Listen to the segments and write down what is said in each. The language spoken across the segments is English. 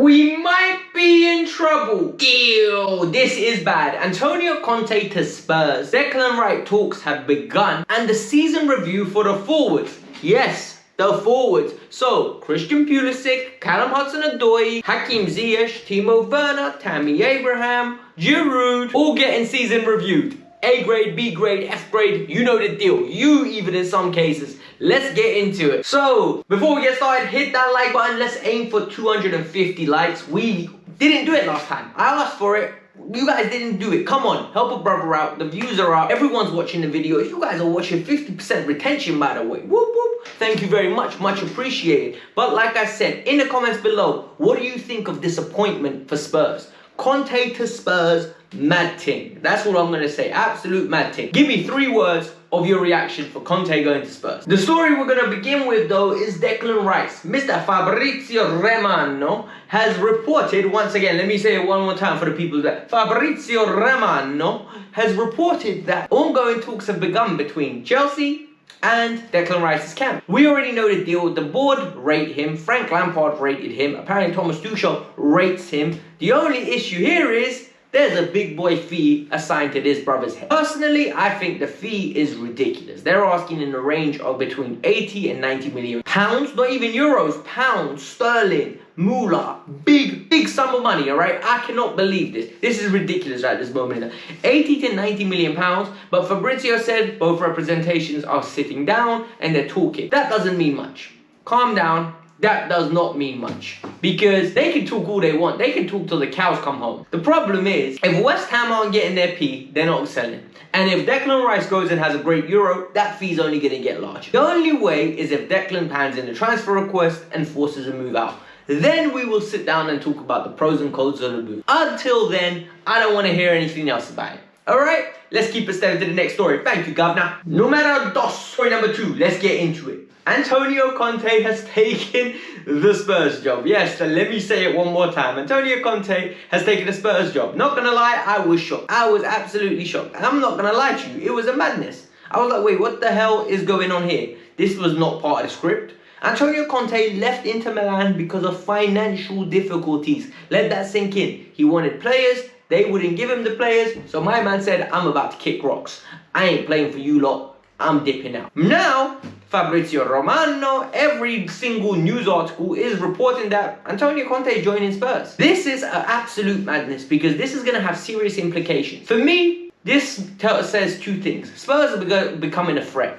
We might be in trouble. Ew, this is bad. Antonio Conte to Spurs. Declan Rice talks have begun. And the season review for the forwards. Yes, the forwards. So, Christian Pulisic, Callum Hudson-Odoi, Hakim Ziyech, Timo Werner, Tammy Abraham, Giroud, all getting season reviewed. A grade, B grade, F grade, you know the deal. You even in some cases. Let's get into it. So, before we get started, hit that like button. Let's aim for 250 likes. We didn't do it last time. I asked for it. You guys didn't do it. Come on, help a brother out. The views are up. Everyone's watching the video. You guys are watching 50% retention, by the way. Whoop, whoop. Thank you very much. Much appreciated. But like I said, in the comments below, what do you think of disappointment for Spurs? Conte to Spurs, mad ting. That's what I'm going to say. Absolute mad ting. Give me 3 words of your reaction for Conte going to Spurs. The story we're going to begin with, though, is Declan Rice. Mr. Fabrizio Romano has reported, once again, let me say it one more time for the people that Fabrizio Romano has reported that ongoing talks have begun between Chelsea and Declan Rice's camp. We already know the deal. The board rate him. Frank Lampard rated him. Apparently Thomas Tuchel rates him. The only issue here is there's a big boy fee assigned to this brother's head. Personally, I think the fee is ridiculous. They're asking in the range of between 80 and 90 million pounds, not even euros, pounds, sterling, moolah, big sum of money, all right? I cannot believe this. This is ridiculous at this moment. 80 to 90 million pounds, but Fabrizio said both representations are sitting down and they're talking. That doesn't mean much. Calm down. That does not mean much, because they can talk all they want. They can talk till the cows come home. The problem is, if West Ham aren't getting their P, they're not selling. And if Declan Rice goes and has a great Euro, that fee's only going to get larger. The only way is if Declan pans in the transfer request and forces a move out. Then we will sit down and talk about the pros and cons of the move. Until then, I don't want to hear anything else about it. Alright, let's keep it steady to the next story. Thank you, Governor. Numero dos. Story number 2. Let's get into it. Antonio Conte has taken the Spurs job. Yes, so let me say it one more time. Antonio Conte has taken the Spurs job. Not gonna lie, I was shocked. I was absolutely shocked. And I'm not gonna lie to you, it was a madness. I was like, wait, what the hell is going on here? This was not part of the script. Antonio Conte left Inter Milan because of financial difficulties. Let that sink in. He wanted players. They wouldn't give him the players. So my man said, I'm about to kick rocks. I ain't playing for you lot. I'm dipping out. Now, Fabrizio Romano, every single news article is reporting that Antonio Conte is joining Spurs. This is an absolute madness, because this is going to have serious implications. For me, this says 2 things. Spurs are becoming a threat.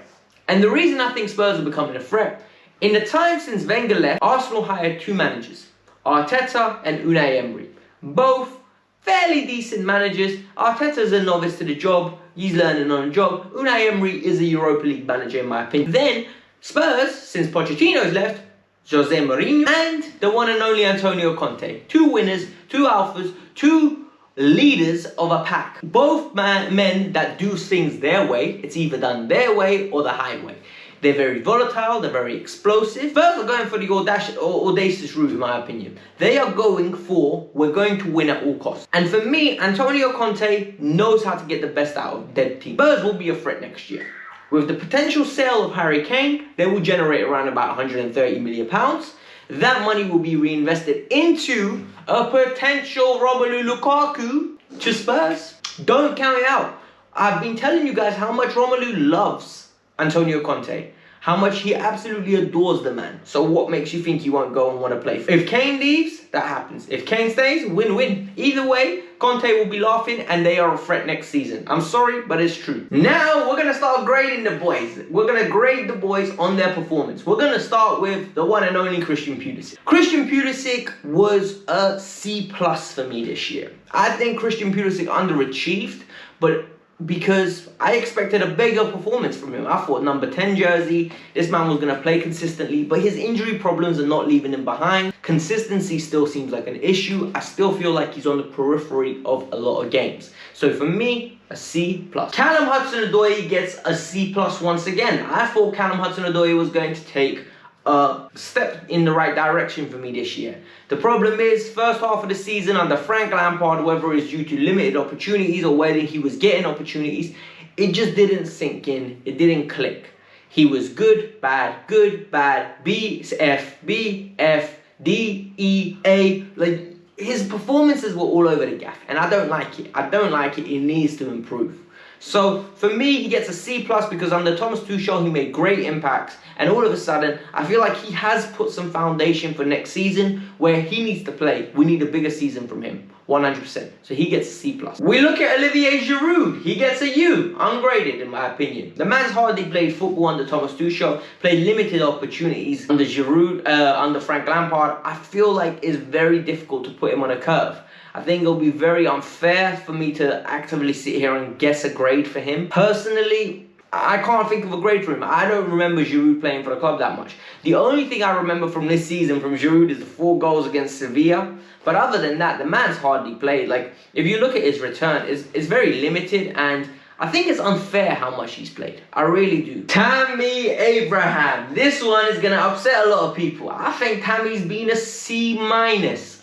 And the reason I think Spurs are becoming a threat, in the time since Wenger left, Arsenal hired 2 managers, Arteta and Unai Emery. Both fairly decent managers. Arteta's a novice to the job. He's learning on the job. Unai Emery is a Europa League manager, in my opinion. Then, Spurs, since Pochettino's left, José Mourinho, and the one and only Antonio Conte. 2 winners, 2 alphas, 2 leaders of a pack. Both men that do things their way. It's either done their way or the highway. They're very volatile, they're very explosive. Spurs are going for the audacious route, in my opinion. They are going for, we're going to win at all costs. And for me, Antonio Conte knows how to get the best out of dead teams. Spurs will be a threat next year. With the potential sale of Harry Kane, they will generate around about 130 million pounds. That money will be reinvested into a potential Romelu Lukaku to Spurs. Don't count it out. I've been telling you guys how much Romelu loves Antonio Conte, how much he absolutely adores the man. So what makes you think he won't go and want to play? If Kane leaves, that happens. If Kane stays, win-win. Either way, Conte will be laughing and they are a threat next season. I'm sorry, but it's true. Now, we're going to start grading the boys. We're going to grade the boys on their performance. We're going to start with the one and only Christian Pulisic. Christian Pulisic was a C+ for me this year. I think Christian Pulisic underachieved, but because I expected a bigger performance from him. I thought number 10 jersey, this man was going to play consistently, but his injury problems are not leaving him behind. Consistency still seems like an issue. I still feel like he's on the periphery of a lot of games. So for me, a C+. Callum Hudson-Odoi gets a C+ once again. I thought Callum Hudson-Odoi was going to take a step in the right direction for me this year. The problem is, first half of the season under Frank Lampard, whether it's due to limited opportunities or whether he was getting opportunities, it just didn't sink in. It didn't click. He was good, bad, B, F, D-E-A. Like, his performances were all over the gaff, and I don't like it. I don't like it. It needs to improve. So for me, he gets a C+ because under Thomas Tuchel, he made great impacts, and all of a sudden, I feel like he has put some foundation for next season where he needs to play. We need a bigger season from him, 100%. So he gets a C+. We look at Olivier Giroud. He gets a U, ungraded in my opinion. The man's hardly played football under Thomas Tuchel, played limited opportunities under Giroud, under Frank Lampard. I feel like it's very difficult to put him on a curve. I think it'll be very unfair for me to actively sit here and guess a grade for him. Personally, I can't think of a grade for him. I don't remember Giroud playing for the club that much. The only thing I remember from this season from Giroud is the 4 goals against Sevilla. But other than that, the man's hardly played. Like, if you look at his return, it's very limited, and I think it's unfair how much he's played. I really do. Tammy Abraham. This one is going to upset a lot of people. I think Tammy's been a C-.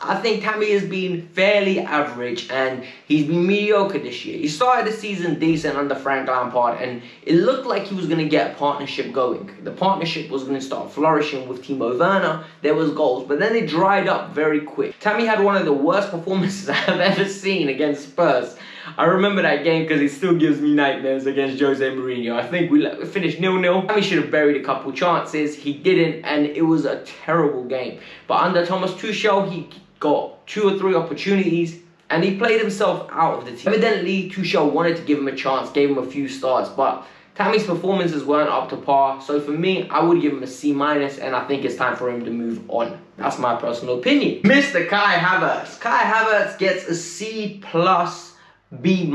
I think Tammy has been fairly average, and he's been mediocre this year. He started the season decent under Frank Lampard, and it looked like he was going to get a partnership going. The partnership was going to start flourishing with Timo Werner. There was goals, but then it dried up very quick. Tammy had one of the worst performances I've ever seen against Spurs. I remember that game because it still gives me nightmares against José Mourinho. I think we finished 0-0. Tammy should have buried a couple chances. He didn't, and it was a terrible game. But under Thomas Tuchel, he got 2 or 3 opportunities, and he played himself out of the team. Evidently, Tuchel wanted to give him a chance, gave him a few starts, but Tammy's performances weren't up to par. So for me, I would give him a C-, and I think it's time for him to move on. That's my personal opinion. Mr. Kai Havertz. Kai Havertz gets a C+, B-.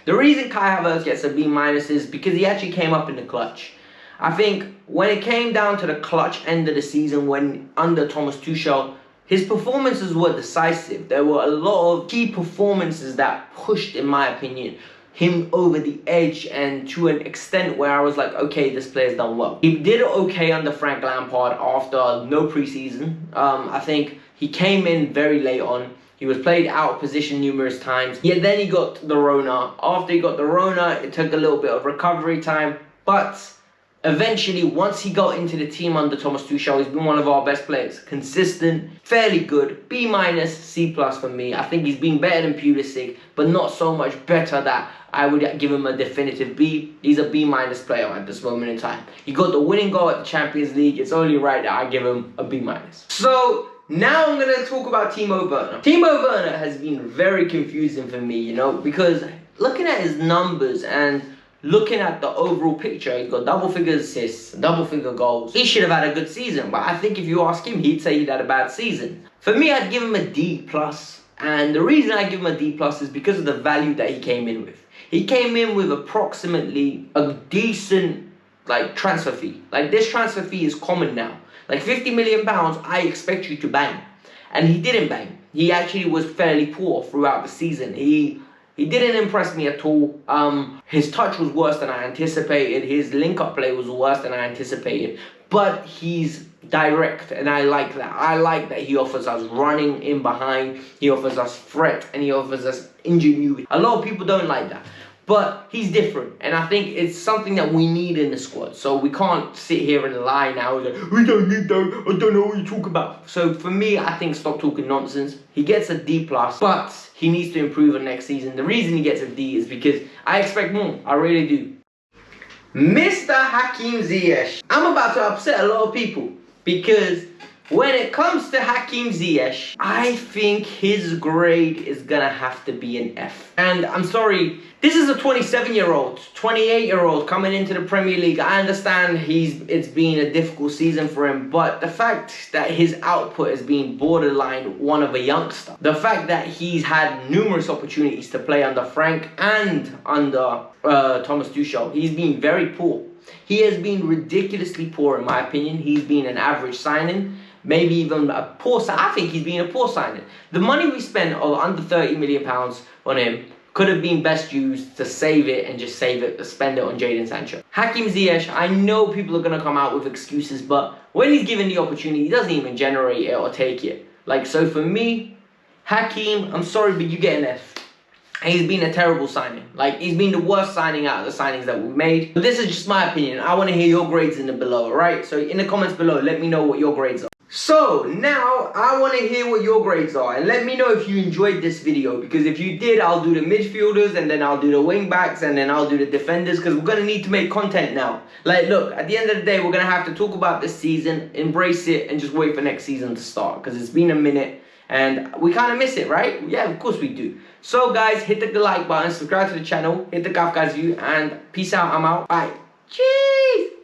The reason Kai Havertz gets a B- is because he actually came up in the clutch. I think when it came down to the clutch end of the season, when under Thomas Tuchel, his performances were decisive. There were a lot of key performances that pushed, in my opinion, him over the edge, and to an extent where I was like, okay, this player's done well. He did okay under Frank Lampard after no preseason. I think he came in very late on. He was played out of position numerous times. Yeah, then he got the Rona. After he got the Rona, it took a little bit of recovery time. But eventually, once he got into the team under Thomas Tuchel, he's been one of our best players. Consistent, fairly good. B-, C+ for me. I think he's been better than Pulisic, but not so much better that I would give him a definitive B. He's a B- player at this moment in time. He got the winning goal at the Champions League. It's only right that I give him a B-. So now I'm going to talk about Timo Werner. Timo Werner has been very confusing for me, because looking at his numbers and looking at the overall picture, he's got double-figure assists, double-figure goals. He should have had a good season, but I think if you ask him, he'd say he'd had a bad season. For me, I'd give him a D+, and the reason I give him a D+ is because of the value that he came in with. He came in with approximately a decent, transfer fee. This transfer fee is common now. 50 million pounds, I expect you to bang. And he didn't bang. He actually was fairly poor throughout the season. He didn't impress me at all. His touch was worse than I anticipated. His link-up play was worse than I anticipated. But he's direct, and I like that. I like that he offers us running in behind. He offers us threat, and he offers us ingenuity. A lot of people don't like that. But he's different, and I think it's something that we need in the squad. So we can't sit here and lie now. We don't need that. I don't know what you talk about. So for me, I think stop talking nonsense. He gets a D+, but he needs to improve on next season. The reason he gets a D is because I expect more. I really do. Mr. Hakim Ziyech. I'm about to upset a lot of people because when it comes to Hakim Ziyech, I think his grade is gonna have to be an F. And I'm sorry, this is a 27-year-old, 28-year-old coming into the Premier League. I understand it's been a difficult season for him, but the fact that his output has been borderline one of a youngster, the fact that he's had numerous opportunities to play under Frank and under Thomas Tuchel, he's been very poor. He has been ridiculously poor, in my opinion. He's been an average signing. Maybe even a poor signing. I think he's been a poor signing. The money we spent of under £30 million on him could have been best used to save it and just save it, to spend it on Jadon Sancho. Hakim Ziyech, I know people are going to come out with excuses, but when he's given the opportunity, he doesn't even generate it or take it. So for me, Hakim, I'm sorry, but you get an F. And he's been a terrible signing. He's been the worst signing out of the signings that we've made. But this is just my opinion. I want to hear your grades in the below, alright? So in the comments below, let me know what your grades are. So now I want to hear what your grades are, and let me know if you enjoyed this video, because if you did, I'll do the midfielders, and then I'll do the wing backs, and then I'll do the defenders, because we're going to need to make content now. Like, look, at the end of the day, we're going to have to talk about this season, embrace it, and just wait for next season to start, because it's been a minute and we kind of miss it, right? Yeah, of course we do. So guys, hit the like button, subscribe to the channel, hit the Kavkas View, and peace out. I'm out. Bye. Cheers.